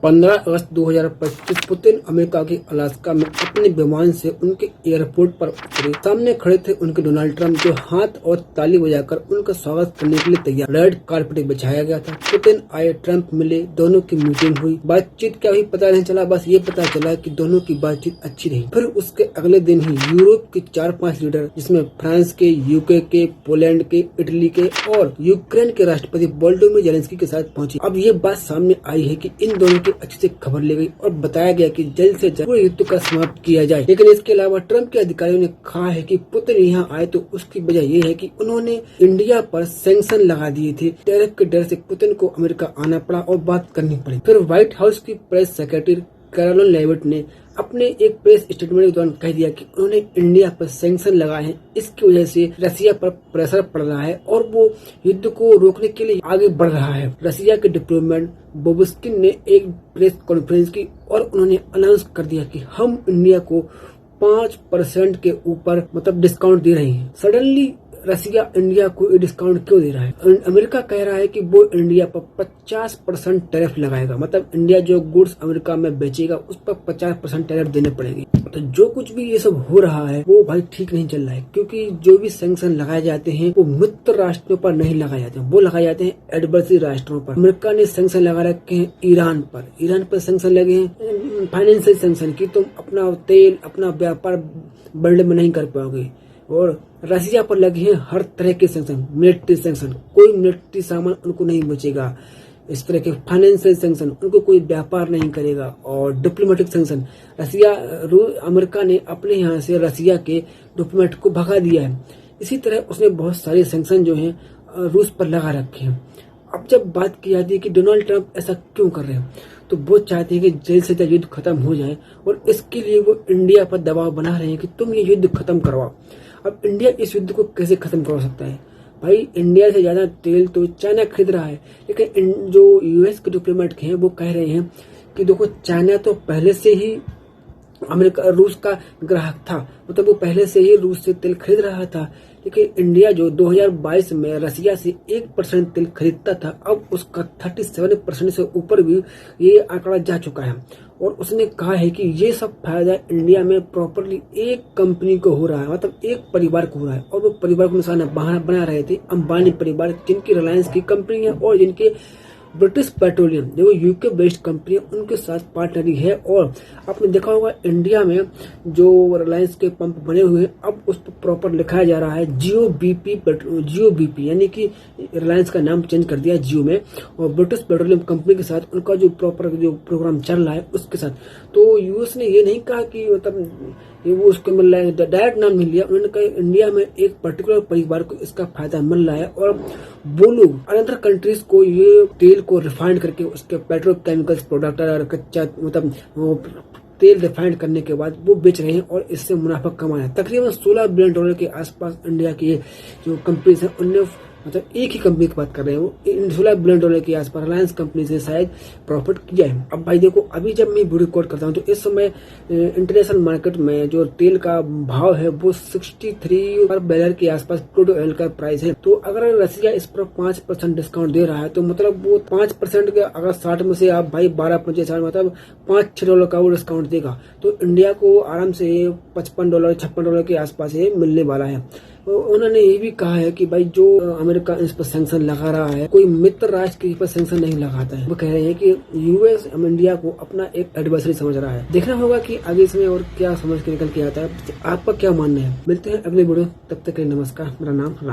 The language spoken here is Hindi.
15 अगस्त 2025 पुतिन अमेरिका के अलास्का में अपने विमान से उनके एयरपोर्ट पर उतरे। सामने खड़े थे उनके डोनाल्ड ट्रंप, जो हाथ और ताली बजाकर उनका स्वागत करने के लिए तैयार। रेड कार्पेट बिछाया गया था। पुतिन आए, ट्रंप मिले, दोनों की मीटिंग हुई। बातचीत क्या हुई पता नहीं चला, बस ये पता चला कि दोनों की बातचीत अच्छी रही। फिर उसके अगले दिन ही यूरोप के 4-5 लीडर, जिसमें फ्रांस के, यूके के, पोलैंड के, इटली के और यूक्रेन के राष्ट्रपति वोलोदिमीर ज़ेलेंस्की के साथ पहुंचे। अब ये बात सामने आई है कि इन दोनों अच्छे से खबर ली गई और बताया गया कि जल्द से जल्द युद्ध का समाप्त किया जाए। लेकिन इसके अलावा ट्रंप के अधिकारियों ने कहा है कि पुतिन यहाँ आए तो उसकी वजह ये है कि उन्होंने इंडिया पर सैंक्शन लगा दिए थे। टैरिफ के डर से पुतिन को अमेरिका आना पड़ा और बात करनी पड़ी। फिर व्हाइट हाउस की प्रेस सेक्रेटरी कैरोलिन लेविट ने अपने एक प्रेस स्टेटमेंट के दौरान कह दिया कि उन्होंने इंडिया पर सैंक्शन लगाए हैं, इसकी वजह से रसिया पर प्रेशर पड़ रहा है और वो युद्ध को रोकने के लिए आगे बढ़ रहा है। रसिया के डिप्लोमेट बोबुस्किन ने एक प्रेस कॉन्फ्रेंस की और उन्होंने अनाउंस कर दिया कि हम इंडिया को 5% के ऊपर डिस्काउंट दे रहे हैं। सडनली रसिया इंडिया को ये डिस्काउंट क्यों दे रहा है? अमेरिका कह रहा है कि वो इंडिया पर 50% टैरिफ लगाएगा। इंडिया जो गुड्स अमेरिका में बेचेगा उस पर 50% टैरिफ देने पड़ेगी। तो जो कुछ भी ये सब हो रहा है वो भाई ठीक नहीं चल रहा है, क्योंकि जो भी सैंक्शन लगाए जाते हैं वो मित्र राष्ट्रों पर नहीं लगाए जाते हैं, वो लगाए जाते हैं एडवर्सरी राष्ट्रों पर। अमेरिका ने सैंक्शन लगा रखे हैं ईरान पर सैंक्शन लगे हैं फाइनेंशियल सैंक्शन की, तुम अपना तेल, अपना व्यापार वर्ल्ड में नहीं कर पाओगे। और रसिया पर लगे हैं हर तरह के सैंक्शन, मिलिट्री सैंक्शन, कोई मिलिट्री सामान उनको नहीं बचेगा। इस तरह के फाइनेंशियल सैंक्शन, उनको कोई व्यापार नहीं करेगा। और डिप्लोमेटिक सैंक्शन, अमेरिका ने अपने यहाँ से रसिया के डिप्लोमेट को भगा दिया है। इसी तरह उसने बहुत सारे सैंक्शन जो हैं रूस पर लगा रखे हैं। अब जब बात की जाती है कि डोनाल्ड ट्रंप ऐसा क्यों कर रहे हैं, तो वो चाहते हैं कि जल्द से जल्द युद्ध खत्म हो जाए और इसके लिए वो इंडिया पर दबाव बना रहे हैं कि तुम ये युद्ध खत्म करवाओ। अब इंडिया इस युद्ध को कैसे खत्म करवा सकता है? भाई इंडिया से ज्यादा तेल तो चाइना खरीद रहा है। लेकिन जो यूएस के डिप्लोमेट हैं वो कह रहे हैं कि देखो, चाइना तो पहले से ही रूस का ग्राहक था, वो पहले से ही रूस से तेल खरीद रहा था। लेकिन इंडिया जो 2022 में रसिया से 1% तेल खरीदता था, अब उसका 37% से ऊपर भी ये आंकड़ा जा चुका है। और उसने कहा है कि ये सब फायदा इंडिया में प्रॉपरली एक कंपनी को हो रहा है, एक परिवार को हो रहा है। और वो परिवार को निशाना बना रहे थे अंबानी परिवार, जिनकी रिलायंस की कंपनी है और जिनके ब्रिटिश पेट्रोलियम जो यूके बेस्ड कंपनी है उनके साथ पार्टनरी है। और आपने देखा होगा इंडिया में जो रिलायंस के पंप बने हुए हैं, अब उस पर प्रॉपर लिखाया जा रहा है जियो बीपी, यानी कि रिलायंस का नाम चेंज कर दिया जियो में। और ब्रिटिश पेट्रोलियम कंपनी के साथ उनका जो प्रॉपर जो प्रोग्राम चल रहा है उसके साथ। तो यूएस ने ये नहीं कहा कि वो उसको मिल रहा है, डायरेक्ट नाम नहीं लिया। उन्होंने कहा इंडिया में एक पर्टिकुलर परिवार को इसका फायदा मिल रहा है और वो लोग अनदर कंट्रीज को ये तेल को रिफाइंड करके उसके पेट्रोकेमिकल्स प्रोडक्ट और कच्चा तेल रिफाइंड करने के बाद वो बेच रहे हैं और इससे मुनाफा कमा रहे हैं। तकरीबन $16 बिलियन के आसपास इंडिया की जो कंपनीज है उनने एक ही कंपनी की बात कर रहे हैं, वो $16 बिलियन के आसपास रिलायंस कंपनी से शायद प्रॉफिट किया है। अब भाई देखो, अभी जब मैं वीडियो रिकॉर्ड करता हूँ तो इस समय इंटरनेशनल मार्केट में जो तेल का भाव है वो 63 पर बैरल के आसपास क्रूड ऑयल का प्राइस है। तो अगर रसिया इस पर 5% डिस्काउंट दे रहा है तो वो 5% के अगर 60 में से आप भाई 12-5 $5-6 का वो डिस्काउंट देगा, तो इंडिया को आराम से $55-56 के आसपास ये मिलने वाला है। उन्होंने ये भी कहा है कि भाई जो अमेरिका इस पर सैंक्शन लगा रहा है, कोई मित्र राष्ट्र के पर सैंक्शन नहीं लगाता है। वो कह रहे हैं कि यूएस इंडिया को अपना एक एडवर्सरी समझ रहा है। देखना होगा कि आगे इसमें और क्या समझ के निकल के आता है। आपका क्या मानना है? मिलते हैं अगले वीडियो, तब तक के लिए नमस्कार। मेरा नाम राम।